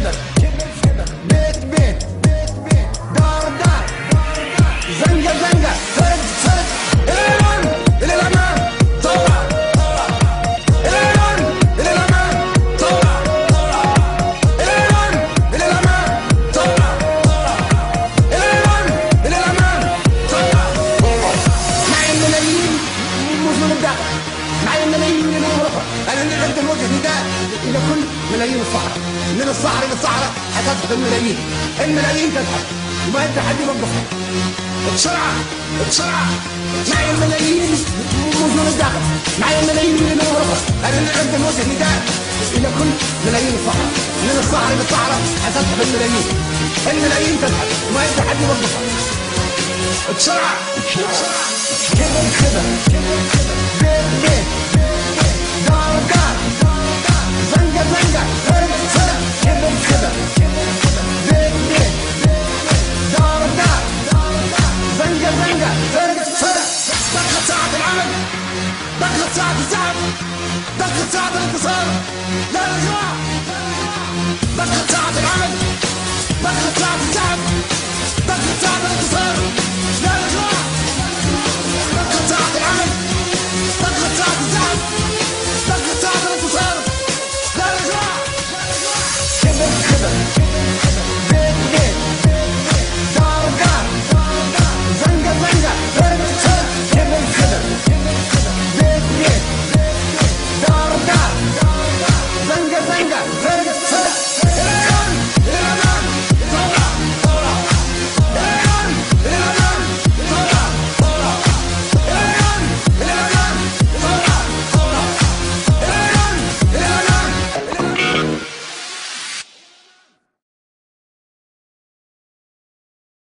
شبر بيت بيت دار دار زنقة زنقة فرد فرد إلى إلى الأمام ثورة إلى إلى الأمام ثورة إلى الأمام ثورة إلى الأمام ثورة. معي الملايين موجود الداخل، معي الملايين من الغرفة. أنا نقدم وجه نداء إلى كل ملايين الصحراء، من الصحراء إلى الصحراء حتضحك الملايين، الملايين تضحك وما أنت حد يوقفها. بسرعة بسرعة معي الملايين موجود الداخل، معي الملايين من الغرفة. أنا نقدم وجه نداء إلى كل ملايين الصحراء، من الصحراء إلى الصحراء حتضحك الملايين، الملايين تضحك وما أنت حد يوقفها. بسرعة بسرعة كبر كبر بيت بيت دار دار زنقة زنقة